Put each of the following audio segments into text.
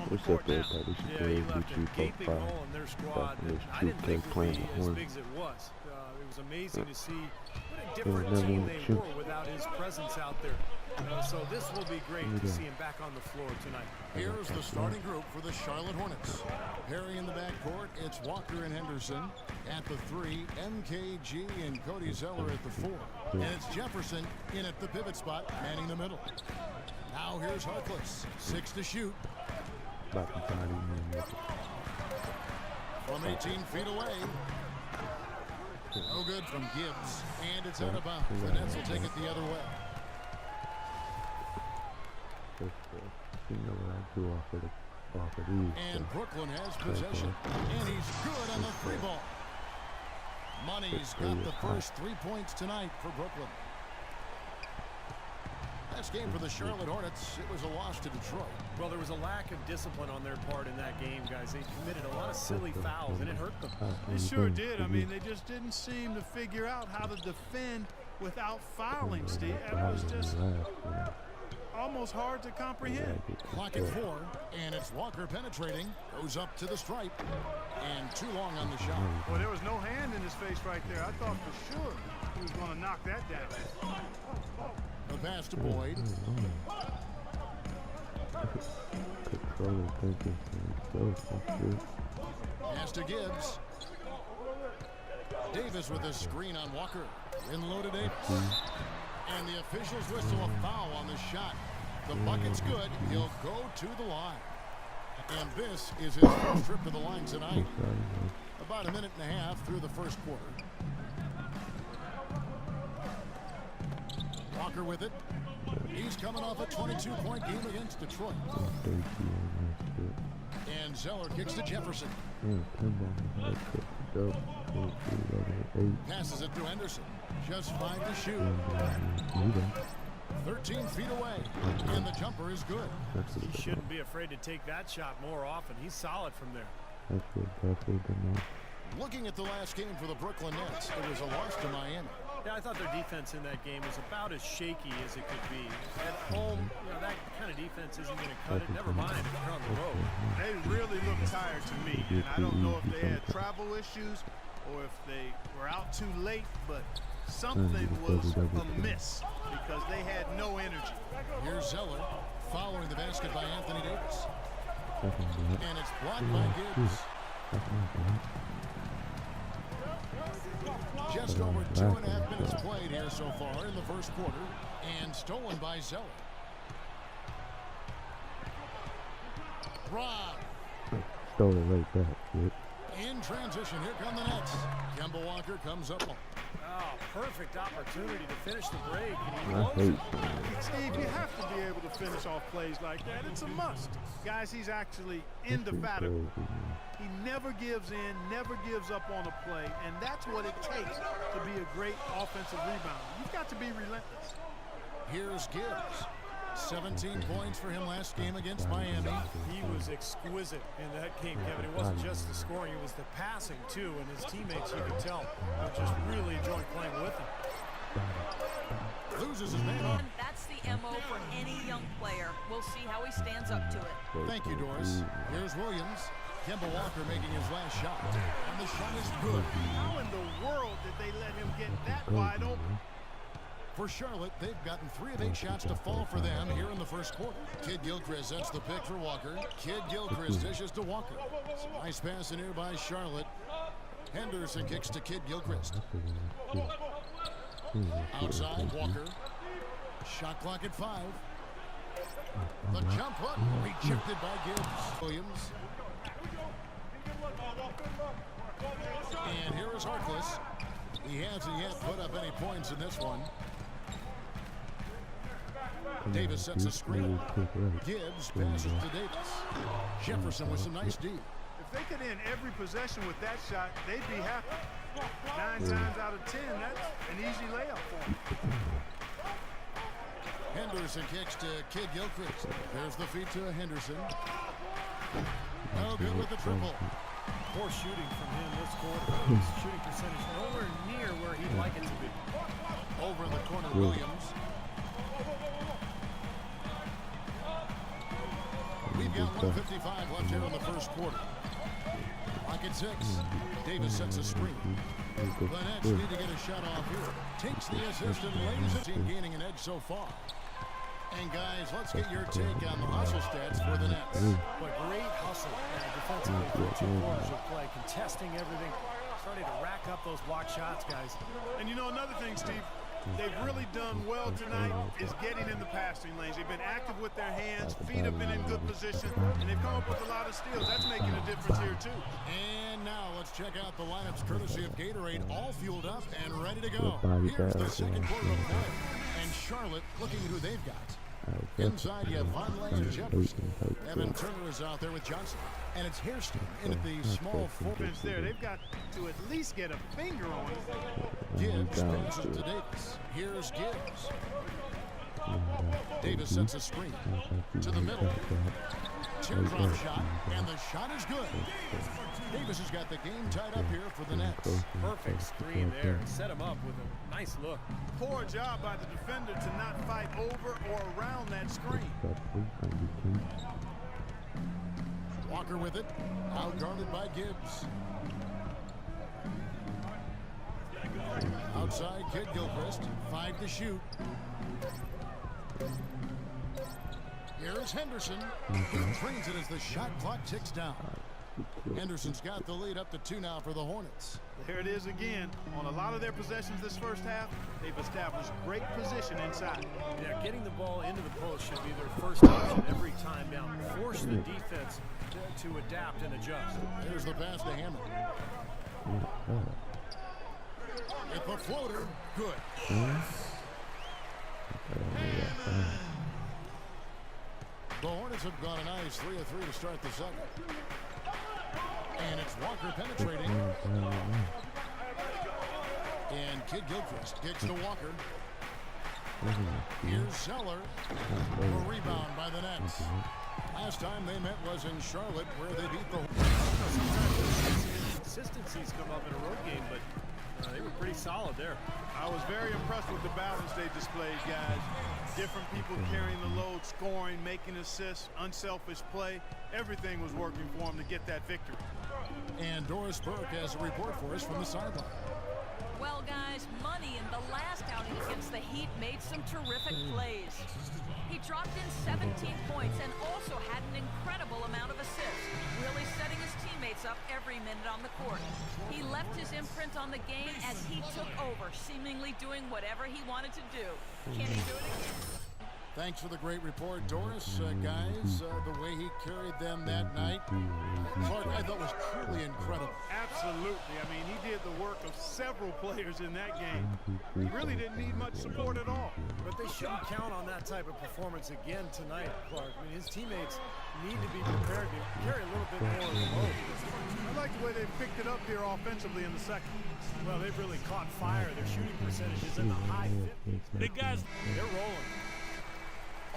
What's the up, court now. everybody? It's Yeah, your he boy, left a BG gaping 45. hole in their squad From that this I didn't think 2K would playing be the as Hornets. big as it was. It was amazing to see what a Yeah, different never team want they to shoot. were without his presence out there. So this will be great to see him back on the floor tonight. Here's the starting group for the Charlotte Hornets. Perry in the backcourt, it's Walker and Henderson. At the 3, MKG and Cody Zeller at the 4. And it's Jefferson in at the pivot spot, manning the middle. Now here's Harkless, 6 to shoot. From 18 feet away. No good from Gibbs, and it's out of bounds. The Nets will take it the other way. And Brooklyn has possession. And he's good on the free ball. Money's got the first 3 points tonight for Brooklyn. Last game for the Charlotte Hornets, it was a loss to Detroit. Well, there was a lack of discipline on their part in that game, guys. They committed a lot of silly fouls, and it hurt them. They sure did. I mean, they just didn't seem to figure out how to defend without fouling, Steve. It was just almost hard to comprehend. Clock at 4, and it's Walker penetrating. Goes up to the stripe, and too long on the shot. Well, there was no hand in his face right there. I thought for sure he was going to knock that down. The pass to Boyd. Pass to Gibbs. Davis with a screen on Walker. In low to Davis. And the officials whistle a foul on the shot. The bucket's good. He'll go to the line. And this is his first trip to the line tonight. About a minute and a half through the first quarter. Walker with it. He's coming off a 22-point game against Detroit. And Zeller kicks to Jefferson. Passes it to Henderson. Just 5 to shoot. 13 feet away. And the jumper is good. He shouldn't be afraid to take that shot more often. He's solid from there. Looking at the last game for the Brooklyn Nets, it was a loss to Miami. Yeah, I thought their defense in that game was about as shaky as it could be. At home, that kind of defense isn't going to cut it. Never mind if you're on the road. They really looked tired to me, and I don't know if they had travel issues or if they were out too late, but something was amiss because they had no energy. Here's Zeller following the basket by Anthony Davis. And it's blocked by Gibbs. Just over 2.5 minutes played here so far in the first quarter, and stolen by Zeller. Rob. Stole it right back, kid. In transition, here come the Nets. Kemba Walker comes up. Oh, perfect opportunity to finish the break. And he I blows hate it. Steve, you have to be able to finish off plays like that. It's a must. Guys, he's actually indefatigable. He never gives in, never gives up on a play, and that's what it takes to be a great offensive rebounder. You've got to be relentless. Here's Gibbs. 17 points for him last game against Miami. He was exquisite in that game, Kevin. It wasn't just the scoring, it was the passing, too, and his teammates, you could tell, were just really enjoying playing with him. Loses his man on. That's the MO for any young player. We'll see how he stands up to it. Thank you, Doris. Here's Williams. Kemba Walker making his last shot. And the shot is good. How in the world did they let him get that wide open? For Charlotte, they've gotten 3 of 8 shots to fall for them here in the first quarter. Kid Gilchrist sets the pick for Walker. Kid Gilchrist dishes to Walker. Nice pass in here by Charlotte. Henderson kicks to Kid Gilchrist. Outside, Walker. Shot clock at 5. The jump hook rejected by Gibbs. Williams. And here is Harkless. He hasn't yet put up any points in this one. Davis sets a screen. Gibbs passes to Davis. Jefferson with some nice D. If they could end every possession with that shot, they'd be happy. 9 times out of 10, that's an easy layup for them. Henderson kicks to Kid Gilchrist. There's the feed to Henderson. No good with the triple. Poor shooting from him this quarter. His shooting percentage nowhere near where he'd like it to be. Over in the corner, Williams. We've got 1:55 left here in the first quarter. Clock at 6. Davis sets a screen. The Nets need to get a shot off here. Takes the assist and lays it. Team gaining an edge so far. And guys, let's get your take on the hustle stats for the Nets. But great hustle. Defensively for 2 quarters of play, contesting everything, starting to rack up those block shots, guys. And you know another thing, Steve, they've really done well tonight is getting in the passing lanes. They've been active with their hands, feet have been in good position, and they've come up with a lot of steals. That's making a difference here, too. And now let's check out the lineups courtesy of Gatorade, all fueled up and ready to go. Here's the second quarter of play. And Charlotte looking at who they've got. Inside, you have Vonleh and Jefferson. Evan Turner is out there with Johnson. And it's Hairston in at the small forward. There, they've got to at least get a finger on it. Gibbs passes to Davis. Here's Gibbs. Davis sets a screen to the middle. Teardrop shot, and the shot is good. Davis has got the game tied up here for the Nets. Perfect screen there. Set him up with a nice look. Poor job by the defender to not fight over or around that screen. Walker with it, outguarded by Gibbs. Outside, Kid Gilchrist, 5 to shoot. Here's Henderson. He trains it as the shot clock ticks down. Henderson's got the lead up to 2 now for the Hornets. There it is again. On a lot of their possessions this first half, they've established great position inside. Yeah, getting the ball into the post should be their first option every time down. Force the defense to adapt and adjust. Here's the pass to Hammond. If a floater, good. The Hornets have gone a nice 3 of 3 to start the second. And it's Walker penetrating. And Kid Gilchrist kicks to Walker. Here's Zeller. A rebound by the Nets. Last time they met was in Charlotte, where they beat the Sometimes consistencies come up in a road game, but they were pretty solid there. I was very impressed with the balance they displayed, guys. Different people carrying the load, scoring, making assists, unselfish play. Everything was working for them to get that victory. And Doris Burke has a report for us from the sideline. Well, guys, Money in the last outing against the Heat made some terrific plays. He dropped in 17 points and also had an incredible amount of assists, really setting his teammates up every minute on the court. He left his imprint on the game as he took over, seemingly doing whatever he wanted to do. Can he do it again? Thanks for the great report, Doris. Guys, the way he carried them that night, Clark, I thought was truly incredible. Absolutely. I mean, he did the work of several players in that game. He really didn't need much support at all. But they shouldn't count on that type of performance again tonight, Clark. I mean, his teammates need to be prepared to carry a little bit more of the load. I like the way they picked it up here offensively in the second. Well, they've really caught fire. Their shooting percentage is in the high 50s. Big guys, they're rolling.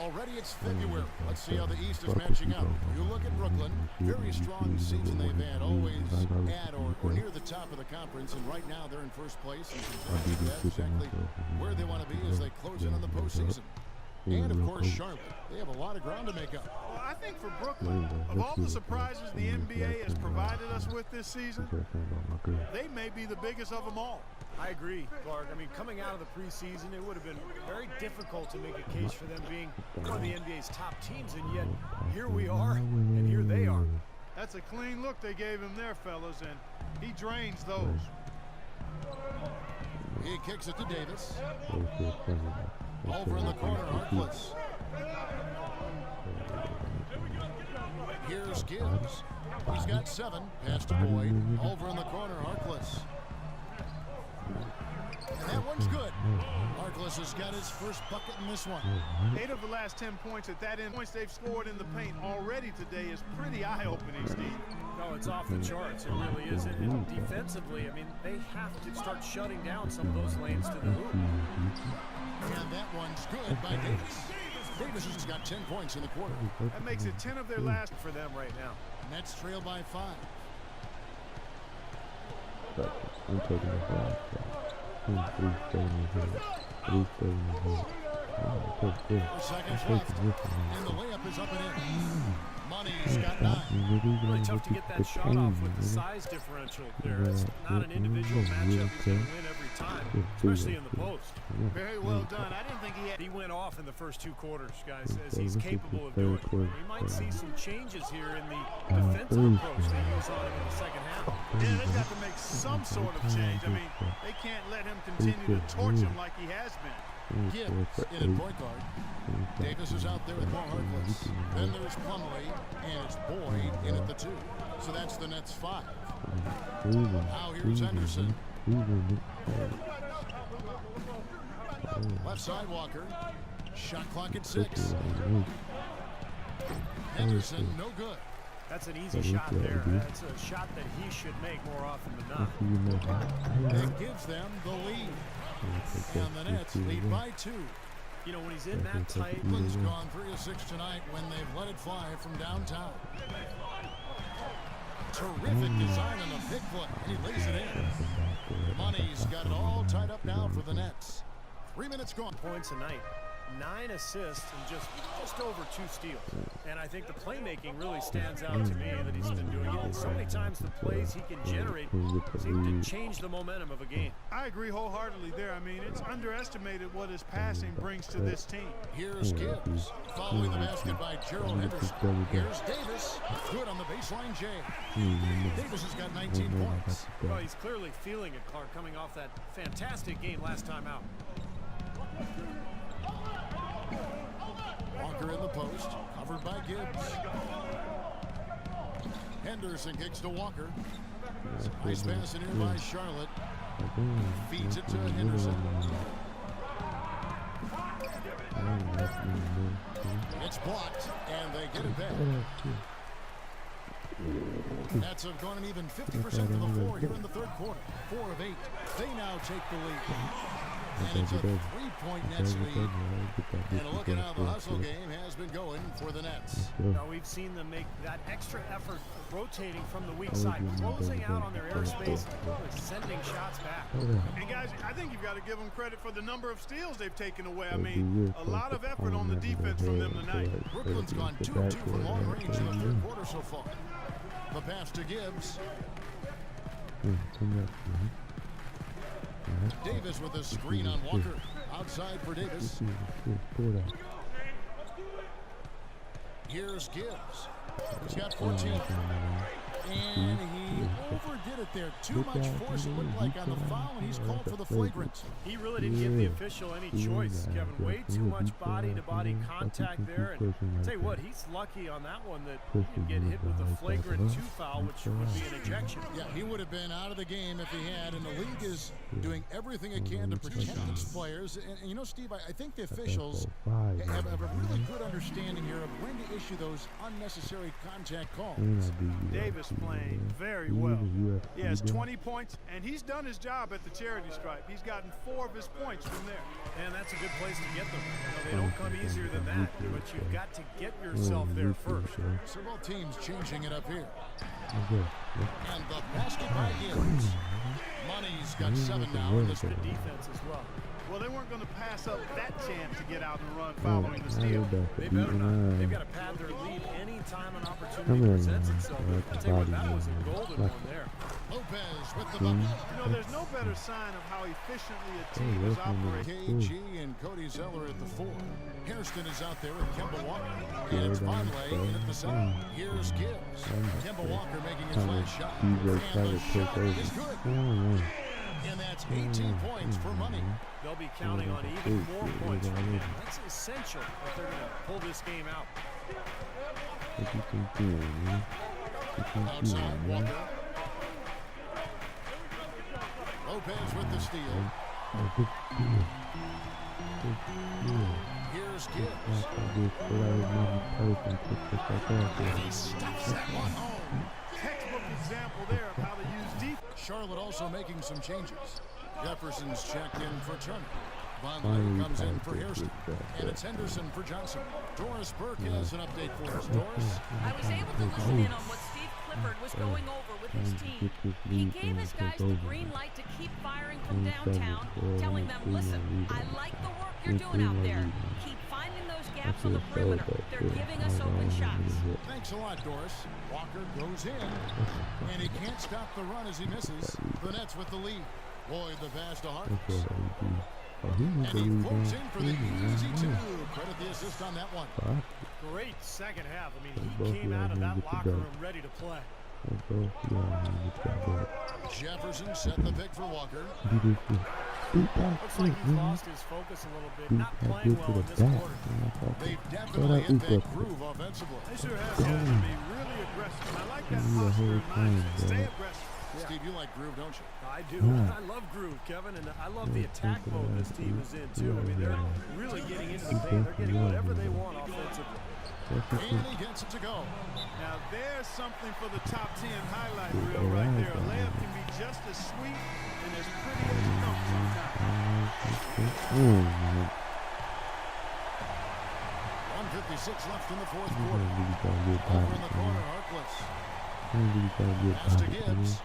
Already it's February. Let's see how the East is matching up. You look at Brooklyn, very strong season they've had, always at or near the top of the conference, and right now they're in first place. And that's exactly where they want to be as they close in on the postseason. And, of course, Charlotte. They have a lot of ground to make up. Well, I think for Brooklyn, of all the surprises the NBA has provided us with this season, they may be the biggest of them all. I agree, Clark. I mean, coming out of the preseason, it would have been very difficult to make a case for them being one of the NBA's top teams, and yet here we are, and here they are. That's a clean look they gave him there, fellas, and he drains those. He kicks it to Davis. Over in the corner, Harkless. Here's Gibbs. He's got 7. Pass to Boyd. Over in the corner, Harkless. And that one's good. Harkless has got his first bucket in this one. 8 of the last 10 points at that end. Points they've scored in the paint already today is pretty eye-opening, Steve. No, it's off the charts. It really is. And defensively, I mean, they have to start shutting down some of those lanes to the hoop. And that one's good by Davis. Davis has got 10 points in the quarter. That makes it 10 of their last for them right now. Nets trail by 5. I'm taking a flash. 3 Seconds left, and the layup is up and in. Money's got 9. Really tough to get that shot off with the size differential there. It's not an individual matchup he's going to win every time, especially in the post. Very well done. I didn't think he had. He went off in the first 2 quarters, guys, as he's capable of doing. We might see some changes here in the defensive approach they use on him in the second half. Yeah, they've got to make some sort of change. I mean, they can't let him continue to torch him like he has been. Gibbs in at point guard. Davis is out there with more Harkless. Then there's Plumlee, and it's Boyd in at the 2. So that's the Nets 5. Now here's Henderson. Left side Walker. Shot clock at 6. Henderson, no good. That's an easy shot there. That's a shot that he should make more often than not. That gives them the lead. And the Nets lead by 2. You know, when he's in that tight, Cleveland's gone 3 of 6 tonight when they've let it fly from downtown. Terrific design on the big play, and he lays it in. Money's got it all tied up now for the Nets. 3 minutes gone. Points a night, 9 assists, and just over 2 steals. And I think the playmaking really stands out to me that he's been doing it. And so many times the plays he can generate seem to change the momentum of a game. I agree wholeheartedly there. I mean, it's underestimated what his passing brings to this team. Here's Gibbs, following the basket by Gerald Henderson. Here's Davis, good on the baseline J. Davis has got 19 points. Well, he's clearly feeling it, Clark, coming off that fantastic game last time out. Walker in the post, covered by Gibbs. Henderson kicks to Walker. Nice pass in here by Charlotte. Feeds it to Henderson. It's blocked, and they get it back. Nets have gone an even 50% to the floor here in the 3rd quarter. 4 of 8. They now take the lead. And it's a 3-point Nets lead. And look at how the hustle game has been going for the Nets. Now we've seen them make that extra effort rotating from the weak side, closing out on their airspace, sending shots back. And guys, I think you've got to give them credit for the number of steals they've taken away. I mean, a lot of effort on the defense from them tonight. Brooklyn's gone 2 of 2 from long range in the 3rd quarter so far. The pass to Gibbs. Davis with a screen on Walker. Outside for Davis. Here's Gibbs. He's got 14. And he overdid it there. Too much force, it looked like, on the foul, and he's called for the flagrant. He really didn't give the official any choice, Kevin. Way too much body-to-body contact there. And I'll tell you what, he's lucky on that one that he didn't get hit with a flagrant 2 foul, which would be an ejection. Yeah, he would have been out of the game if he had, and the league is doing everything it can to protect its players. And you know, Steve, I think the officials have a really good understanding here of when to issue those unnecessary contact calls. Davis playing very well. He has 20 points, and he's done his job at the charity stripe. He's gotten 4 of his points from there. And that's a good place to get them. You know, they don't come easier than that, but you've got to get yourself there first. Several teams changing it up here. And the basket by Gibbs. Money's got 7 now in this defense as well. Well, they weren't going to pass up that chance to get out and run following the steal. They better not. They've got to pad their lead any time an opportunity presents itself. I'll tell you what, that was a golden one there. Lopez with the bucket. You know, there's no better sign of how efficiently a team is operating. KG and Cody Zeller at the 4. Hairston is out there with Kemba Walker. And it's Vonleh in at the 7. Here's Gibbs. Kemba Walker making his last shot. And the shot is good. And that's 18 points for Money. They'll be counting on even more points from him. That's essential if they're going to pull this game out. Outside Walker. Lopez with the steal. Here's Gibbs. And he stuffs that one home. Textbook example there of how to use defense. Charlotte also making some changes. Jefferson's checked in for Turner. Vonleh comes in for Hairston. And it's Henderson for Johnson. Doris Burke has an update for us. Doris? I was able to listen in on what Steve Clifford was going over with his team. He gave his guys the green light to keep firing from downtown, telling them, listen, I like the work you're doing out there. Keep finding those gaps on the perimeter. They're giving us open shots. Thanks a lot, Doris. Walker goes in, and he can't stop the run as he misses. The Nets with the lead. Boyd the pass to Hornets. And he pulls in for the easy two. Credit the assist on that one. Great second half. I mean, he came out of that locker room ready to play. Jefferson set the pick for Walker. Looks like he's lost his focus a little bit. Not playing well in this quarter. They've definitely hit that groove offensively. They sure have got to be really aggressive. And I like that posture and mindset. Stay aggressive. Steve, you like groove, don't you? I do. I love groove, Kevin, and I love the attack mode this team is in, too. I mean, they're really getting into the paint. They're getting whatever they want offensively. And he gets it to go. Now, there's something for the top 10 highlight reel right there. A layup can be just as sweet and as pretty as a dunk sometimes. 1:56 left in the fourth quarter. Over in the corner, Harkless. Pass to Gibbs.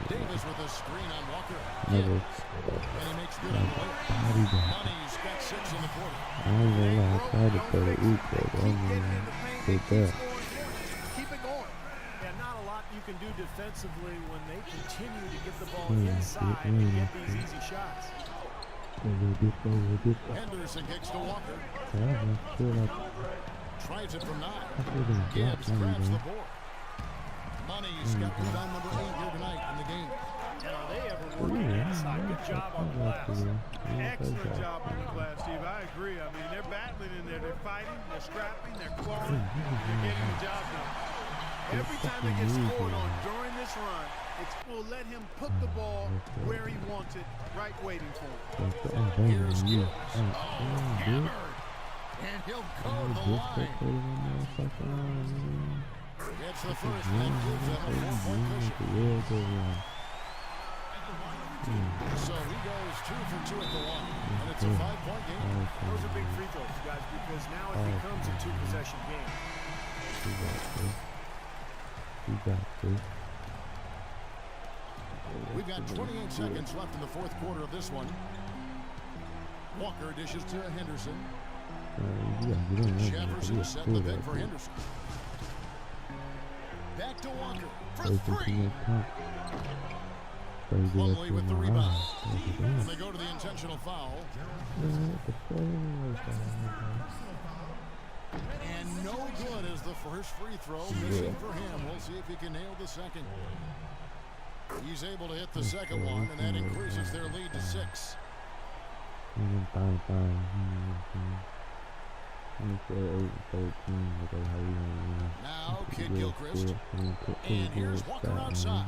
Davis with a screen on Walker. Gibbs. And he makes good on the way. Money's got 6 in the quarter. Keep it going. Yeah, not a lot you can do defensively when they continue to get the ball inside and get these easy shots. Henderson kicks to Walker. Tries it from 9. Gibbs grabs the board. Money's got rebound number 8 here tonight in the game. And are they ever working inside? Good job on the glass. Excellent job on the glass, Steve. I agree. I mean, they're battling in there. They're fighting, they're scrapping, they're clawing. They're getting the job done. Every time they get scored on during this run, it's will let him put the ball where he wants it, right waiting for him. Here's Gibbs. Hammered. And he'll go the line. Gets the first, and that gives them a 4-point cushion. So he goes 2 for 2 at the line, and it's a 5-point game. Those are big free throws, guys, because now it becomes a 2-possession game. We've got 28 seconds left in the fourth quarter of this one. Walker dishes to Henderson. Jefferson set the pick for Henderson. Back to Walker for 3. Plumlee with the rebound. And they go to the intentional foul. And no good as the first free throw missing for him. We'll see if he can nail the second. He's able to hit the second one, and that increases their lead to 6. Now, Kid Gilchrist. And here's Walker outside.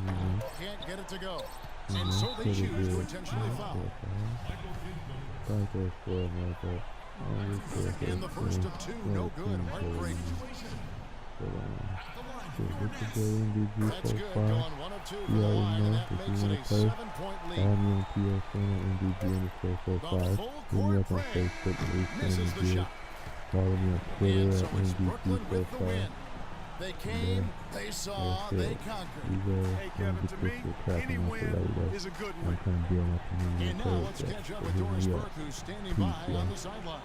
Can't get it to go. And so they choose to intentionally foul. In the first of 2, no good. Heartbreak. That's good. Going 1 of 2 for the line, and that makes it a 7-point lead. The full court press misses the shot. And so it's Brooklyn with the win. They came, they saw, they conquered. Hey, Kevin, to me, any win is a good win. And now let's catch up with Doris Burke, who's standing by on the sideline.